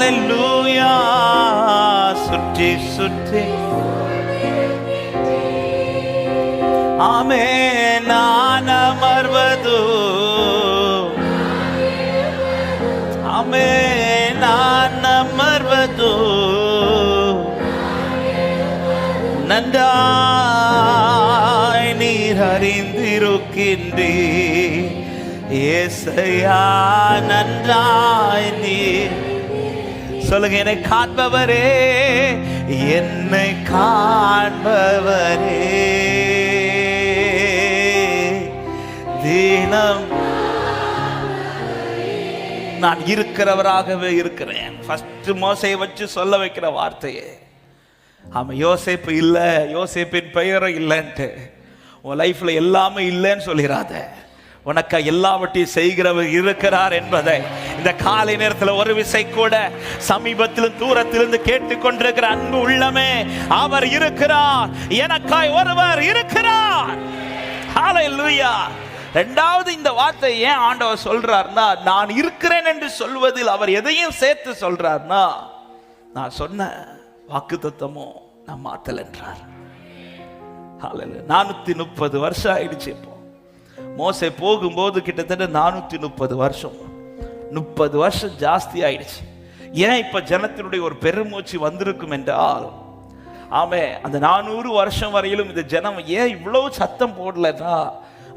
ஹalleluya. சுற்றி சுற்றி ஆமென். நான் அமர்வது ஆமென், நான் அமர்வது நன்றாய் நீர் அறிந்திருக்கின்றீர் ஏசையா, நன்றாய் நீர். சொல்லுங்க, என்னை காண்பவரே, என்னை காண்பவரே, தினம் நான் இருக்கிறவராகவே இருக்கிறேன். ஃபர்ஸ்ட் மோசையை வச்சு சொல்ல வைக்கிற வார்த்தையே. ஆமா, யோசேப்பு இல்ல, யோசேப்பின் பெயரும் இல்லைன்ட்டு உன் லைஃப்ல எல்லாமே இல்லைன்னு சொல்லிடாத. உனக்கு எல்லாவற்றையும் செய்கிறவர் இருக்கிறார் என்பதை இந்த காலை நேரத்தில் ஒரு விசை கூட சமீபத்திலும் தூரத்திலிருந்து கேட்டுக்கொண்டிருக்கிற அன்பு உள்ளமே, அவர் இருக்கிறார், எனக்காய் ஒருவர் இருக்கிறார். ஹalleluya. இரண்டாவது இந்த வார்த்தை ஏன் ஆண்டவர் சொல்றார்னா, நான் இருக்கிறேன் என்று சொல்வதில் அவர் எதையும் சேர்த்து சொல்றார்னா, நான் சொன்ன வாக்குத்தத்தமோ நான் மாத்தல என்றார். 430 வருஷம் ஆயிடுச்சு. இப்போ மோசே போகும்போது கிட்டத்தட்ட 430 வருஷம், 30 வருஷம் ஜாஸ்தி ஆயிடுச்சு. ஏன் இப்ப ஜனத்தினுடைய ஒரு பெருமூச்சு வந்திருக்கும் என்றால், ஆமே, அந்த 400 வருஷம் வரையிலும் இந்த ஜனம் ஏன் இவ்வளவு சத்தம் போடலன்னா,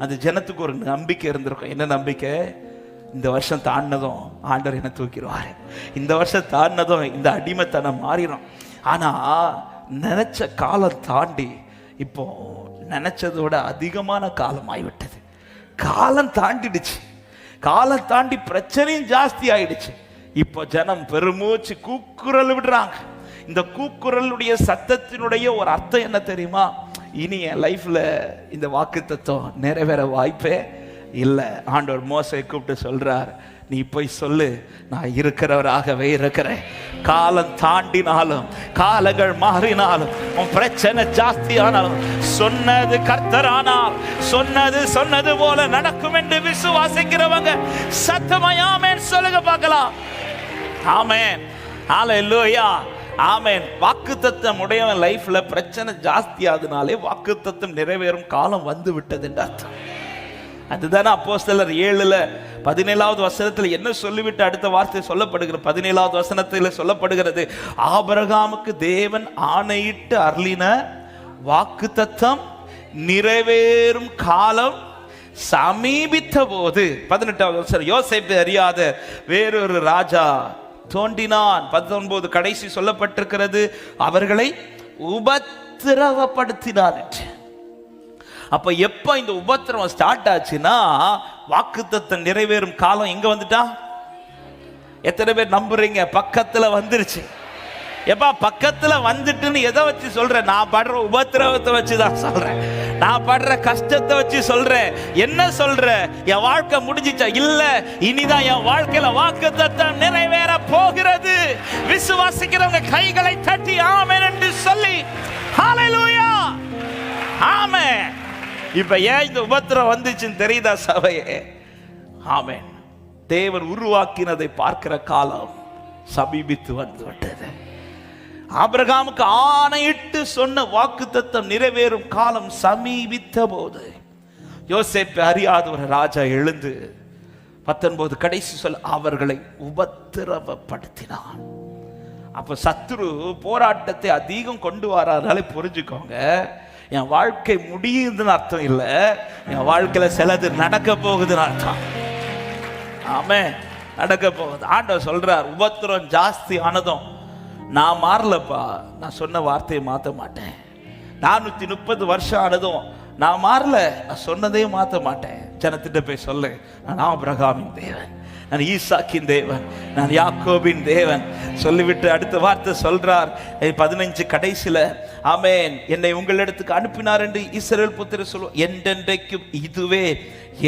அந்த ஜனத்துக்கு ஒரு நம்பிக்கை இருந்திருக்கும். என்ன நம்பிக்கை? இந்த வருஷம் தாண்டினதும் ஆண்டவர் என்ன தூக்கிடுவாரு, இந்த வருஷம் தாண்டினதும் இந்த அடிமைத்தனம் மாறிடும். ஆனா நினைச்ச காலம் தாண்டி இப்போ நினைச்சதோட அதிகமான காலம் ஆகிவிட்டது. காலம் தாண்டிடுச்சு, காலம் தாண்டி பிரச்சனையும் ஜாஸ்தி ஆயிடுச்சு. இப்போ ஜனம் பெருமூச்சு கூக்குரல் விடுறாங்க. இந்த கூக்குரலுடைய சத்தத்தினுடைய ஒரு அர்த்தம் என்ன தெரியுமா? இனி என் லைஃப்ல இந்த வாக்குத்தத்தம் நிறைவேற வாய்ப்பே இல்லை. ஆண்டவர் மோசையை கூப்பிட்டு சொல்றார், நீ போய் சொல்லு, நான் இருக்கிறவராகவே இருக்கிறேன். காலம் தாண்டினாலும், காலங்கள் மாறினாலும், உன் பிரச்சனை ஜாஸ்தி ஆனாலும், சொன்னது கர்த்தரானால் சொன்னது போல நடக்கும் என்று விசுவாசிக்கிறவங்க சத்தமாய் ஆமென் சொல்லுங்க பார்க்கலாம். ஆமென், ஹalleluya, ஆமென். வாக்குத்தத்தம் உடையவன் லைஃப்ல பிரச்சனை ஜாஸ்தி ஆகுதுனாலே வாக்குத்தத்தம் நிறைவேறும் காலம் வந்து விட்டது என்று அர்த்தம். அதுதானே அப்போஸ்தலர் 7:17 வசனத்தில் என்ன சொல்லிவிட்டு அடுத்த வார்த்தை சொல்லப்படுகிறது. 17வது வசனத்தில் சொல்லப்படுகிறது, ஆபிரகாமுக்கு தேவன் ஆணையிட்டு அருளின வாக்குத்தத்தம் நிறைவேறும் காலம் சமீபித்த போது. 18வது வசனம், யோசேப்பு அறியாத வேறொரு ராஜா தோன்றினான். 19 கடைசி சொல்லப்பட்டிருக்கிறது, அவர்களை உபத்திரவப்படுத்தினார். அப்ப எப்ப இந்த உபத்திரவம் ஸ்டார்ட் ஆச்சுன்னா, வாக்குத்தத்தம் நிறைவேறும் காலம் எங்க வந்துட்டா? எத்தனை பேர் நம்புறீங்க? பக்கத்துல வந்துருச்சு. எப்பா பக்கத்துல வந்துட்டுன்னு எதை வச்சு சொல்றேன்? நான் படுற உபத்திரவத்தை வச்சுதான் சொல்றேன், நான் படுற கஷ்டத்தை வச்சு சொல்றேன். என்ன சொல்ற? என் வாழ்க்கை முடிஞ்சிச்சா? இல்ல, இனிதான் என் வாழ்க்கையில வாக்குத்தத்தம் நிறைவேற போகிறது. விசுவாசிக்கிறவங்க கைகளை தட்டி ஆமென் என்று சொல்லி ஹalleluya, ஆமென். இப்ப ஏன் இந்த உபத்திரம் வந்துச்சுன்னு தெரியுதா சபையே? ஆமென். தேவன் உருவாக்கினதை பார்க்கிற காலம் சமீபித்து வந்துவிட்டது. ஆபிரகாமுக்கு ஆணையிட்டு சொன்ன வாக்குத்தத்தம் நிறைவேறும் காலம் சமீபித்த போது யோசேப்பு அறியாத ஒரு ராஜா எழுந்து 19 கடைசி சொல்ல அவர்களை உபத்திரவப்படுத்தினான். அப்ப சத்துரு போராட்டத்தை அதிகம் கொண்டு வராதாலே புரிஞ்சுக்கோங்க, என் வாழ்க்கை முடியுதுன்னு அர்த்தம் இல்லை, என் வாழ்க்கையில சிலது நடக்க போகுதுன்னு அர்த்தம். ஆமென், நடக்க போகுது. ஆண்டவர் சொல்றார், உபத்திரம் ஜாஸ்தி ஆனதும் நான் மாறலப்பா, நான் சொன்ன வார்த்தையை மாற்ற மாட்டேன். 430 வருஷம் ஆனதும் நான் மாறல, நான் சொன்னதையும் மாற்ற மாட்டேன். ஜனத்திட்ட போய் சொல்லு, நான் ஆபிரகாமின் தேவன், நான் ஈசாக்கின் தேவன், நான் யாக்கோபின் தேவன் சொல்லிவிட்டு அடுத்த வார்த்தை சொல்றார் 15 கடைசியில, ஆமென், என்னை உங்களிடத்துக்கு அனுப்பினார் என்று இஸ்ரவேல் புத்திரர் சொல்லுவார், என்றென்றைக்கும் இதுவே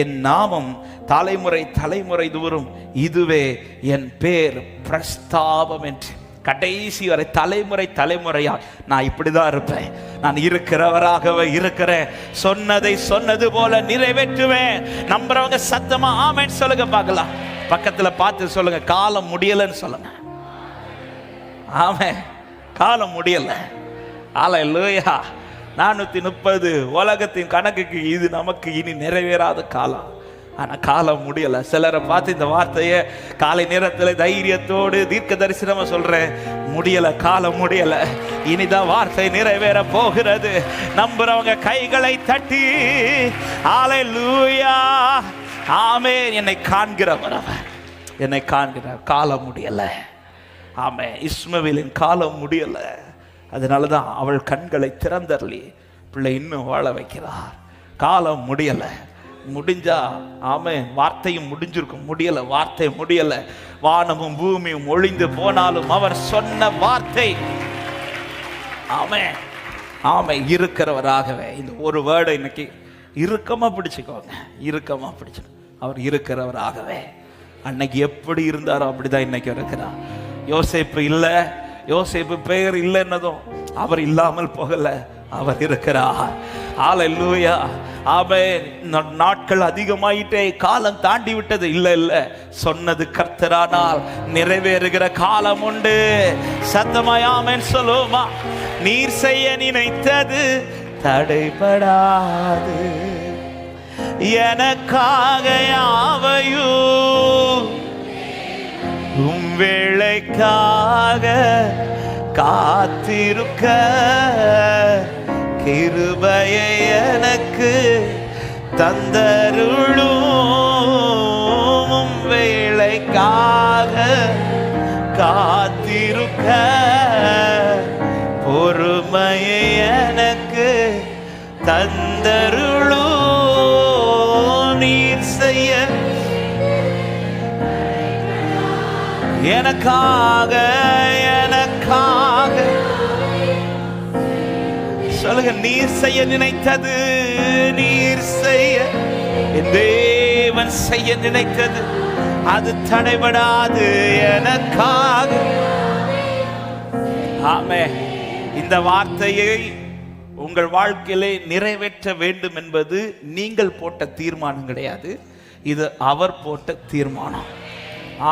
என் நாமம், தலைமுறை தலைமுறை தூரம் இதுவே என் பேர் பிரஸ்தாபம் என்று. கடைசி வரை தலைமுறை தலைமுறையா நான் இப்படிதான் இருப்பேன், நான் இருக்கிறவராகவே இருக்கிறேன், சொன்னதை சொன்னது போல நிறைவேற்றுவேன். நம்புறவங்க சத்தமா ஆமென் சொல்லுங்க பார்க்கலாம். பக்கத்துல பார்த்து சொல்லுங்க, காலம் முடியலன்னு சொல்லுங்க. ஆமென். காலம் முடியல. அல்லேலூயா. 430 உலகத்தின் கணக்குக்கு இது நமக்கு இனி நிறைவேறாத காலம். ஆனால் காலம் முடியலை. சிலரை பார்த்து இந்த வார்த்தையை காலை நேரத்தில் தைரியத்தோடு தீர்க்க தரிசனமா சொல்றேன், முடியலை, காலம் முடியலை, இனிதான் வார்த்தை நிறைவேற போகிறது. நம்புறவங்க கைகளை தட்டி அல்லேலூயா, ஆமென். என்னை காண்கிறவர் அவர், என்னை காண்கிறார். காலம் முடியலை. ஆமென். இஸ்மவேலின் காலம் முடியலை. அதனாலதான் அவள் கண்களை திறந்தரலி பிள்ளை இன்னும் வாழ வைக்கிறார். காலம் முடியலை. முடிஞ்சா ஆமென், வார்த்தையும் முடிஞ்சிருக்கும். முடியல, வார்த்தை முடியல. வானமும் பூமியும் ஒழிந்து போனாலும் அவர் சொன்ன வார்த்தை ஆமென் ஆமென் இருக்கிறவராகவே. இந்த ஒரு வேர்டை இன்னைக்கு இறுக்கமா பிடிச்சுக்கோங்க, இறுக்கமா பிடிச்சு. அவர் இருக்கிறவராகவே. அன்னைக்கு எப்படி இருந்தாரோ அப்படிதான் இன்னைக்கு இருக்கிறார். யோசேப்பு இல்லை, யோசேப்பு பெயர் இல்லைன்னதும் அவர் இல்லாமல் போகல, அவர் இருக்கிறார். அல்லேலூயா. ஆமென். நாட்கள் அதிகமாயிட்டே, காலம் தாண்டி விட்டது. இல்ல இல்ல, சொன்னது கர்த்தரானால் நிறைவேறுகிற காலம் உண்டு. சத்தமாய் ஆமென் சொல்லுமா. நீர் செய்ய நினைத்தது தடைபடாது, எனக்காக யாவையும் உம் வேளைக்காக காத்திருக்க கிருபையை எனக்கு தந்தருளும். வேளைக்காக காத்திருக்க பொறுமையை எனக்கு தந்தருளும். நீர் செய்ய எனக்காக, எனக்காக சொல்லுங்க. நீர் செய்ய நினைத்தது, நீர் செய்ய, என் தேவன் செய்ய நினைத்தது அது தடைபடாது, எனக்காக. ஆமென். இந்த வார்த்தையை உங்கள் வாழ்க்கையிலே நிறைவேற்ற வேண்டும் என்பது நீங்கள் போட்ட தீர்மானம் கிடையாது, இது அவர் போட்ட தீர்மானம்.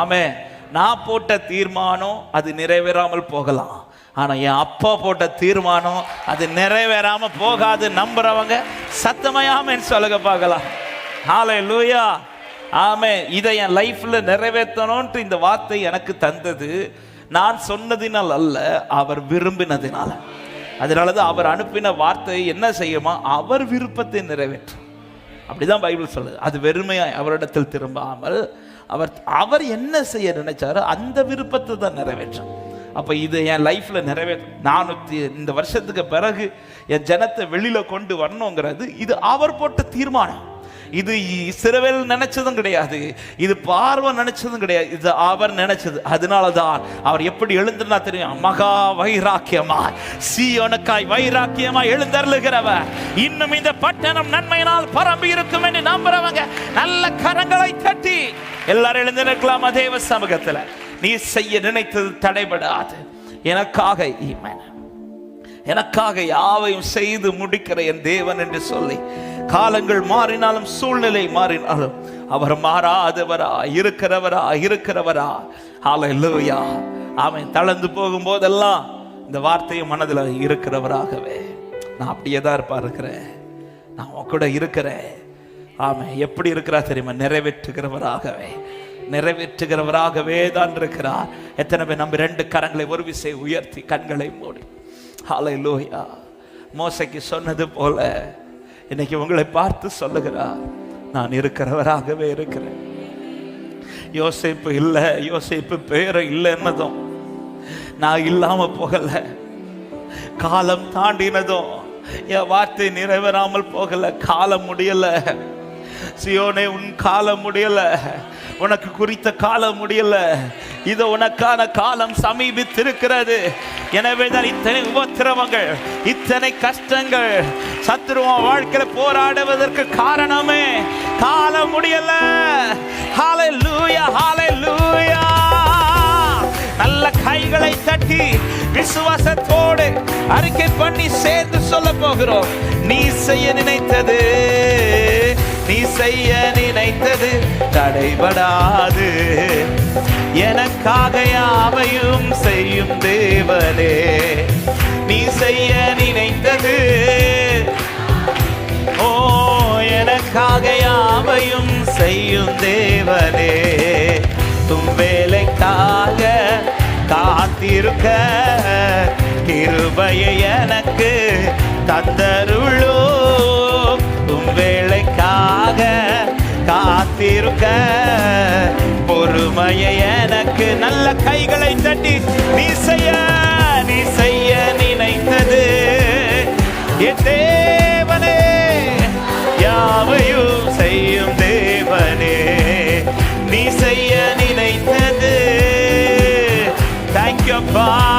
ஆமென். நான் போட்ட தீர்மானம் அது நிறைவேறாமல் போகலாம், ஆனா என் அப்பா போட்ட தீர்மானம் அது நிறைவேறாம போகாது. நம்புறவங்க சத்தமயாமேன்னு சொல்லுங்க பார்க்கலாம். ஹல்லேலூயா. ஆமென். இதை என் லைஃப்ல நிறைவேற்றணும்னு இந்த வார்த்தை எனக்கு தந்தது நான் சொன்னதினால் அல்ல, அவர் விரும்பினதினால. அதனாலதான் அவர் அனுப்பின வார்த்தை என்ன செய்யுமா, அவர் விருப்பத்தை நிறைவேற்றும். அப்படிதான் பைபிள் சொல்லுது. அது வெறுமையாய் அவரிடத்தில் திரும்பாமல் அவர் என்ன செய்ய நினைச்சாரோ அந்த விருப்பத்தை தான் நிறைவேற்றும். அப்ப இது என் லைஃப்ல நிறைவேற்றும். 400 இந்த வருஷத்துக்கு பிறகு என் ஜனத்தை வெளியில கொண்டு வரணுங்கிறது இது அவர் போட்ட தீர்மானம். இது இஸ்ரவேல் நினைச்சதும் கிடையாது, இது பார்வை நினைச்சதும் கிடையாது, இது அவர் நினைச்சது. அதனாலதான் அவர் எப்படி எழுந்திருந்தா தெரியும், மகா வைராக்கியமா சீயோனுக்காய் வைராக்கியமா எழுந்தருளுகிறவர். இன்னும் இந்த பட்டணம் நன்மையினால் பரம்பி இருக்கும் என்று நம்புறவங்க நல்ல கரங்களை தட்டி எல்லாரும் எழுந்திருக்கலாம். தேவ சமூகத்துல நீ செய்ய நினைத்தது தடைபடாது, எனக்காக எனக்காக யாவையும் செய்து முடிக்கிற என் தேவன் என்று சொல்லி, காலங்கள் மாறினாலும் சூழ்நிலை மாறினாலும் அவர் மாறாதவரா இருக்கிறவரா. ஹல்லேலூயா. அவன் தளர்ந்து போகும் போதெல்லாம் இந்த வார்த்தையை மனதில் இருக்கிறவராகவே நான் அப்படியே தான் இருக்கிறேன், நான் உன் கூட இருக்கிறேன். ஆமாம். எப்படி இருக்கிறா தெரியுமா, நிறைவேற்றுகிறவராகவே தான் இருக்கிறார். எத்தனை பேர் நம்ம 2 கரங்களை ஒரு விசை உயர்த்தி கண்களை மூடி ஹல்லேலூயா. மோசேக்கு சொன்னது போல இன்னைக்கு உங்களை பார்த்து சொல்லுகிறார், நான் இருக்கிறவராகவே இருக்கிறேன். யோசேப்பு இல்லை, யோசேப்பு பேரை இல்லை என்னதும், நான் இல்லாம போகல, காலம் தாண்டினதும் என் வார்த்தை நிறைவேறாமல் போகல, காலம் முடியல. சியோனே, உன் காலம் முடியல, உனக்கு குறித்த காலம் முடியல, இது உனக்கான காலம் சமீபித்திருக்கிறது. எனவே தான் இத்தனை உபத்திரவங்கள், இத்தனை கஷ்டங்கள், சத்துருவ வாழ்க்கையில போராடுவதற்கு காரணமே காலம் முடியல. ஹல்லேலூயா, ஹல்லேலூயா. நல்ல கைகளை தட்டி விசுவாசத்தோடு அறிக்கை பண்ணி சேர்ந்து சொல்ல போகிறோம், நீ செய்ய நினைத்தது நீ செய்ய நினைத்தது தடைபடாது. எனக்காக யாவையும் செய்யும் தேவனே, நீ செய்ய நினைத்தது, ஓ எனக்காக யாவையும் செய்யும் தேவனே. தும் வேலைக்காக காத்திருக்க கிருபையை எனக்கு தந்தருளோ. தும் வேலைக்காக காத்திருக்க பொறுமையை எனக்கு. நல்ல கைகளை தட்டி நீ செய்ய நினைத்தது என் தேவனே, யாவையும் செய்யும் தேவனே, நீ செய்ய நினைத்தது. Thank you, Father.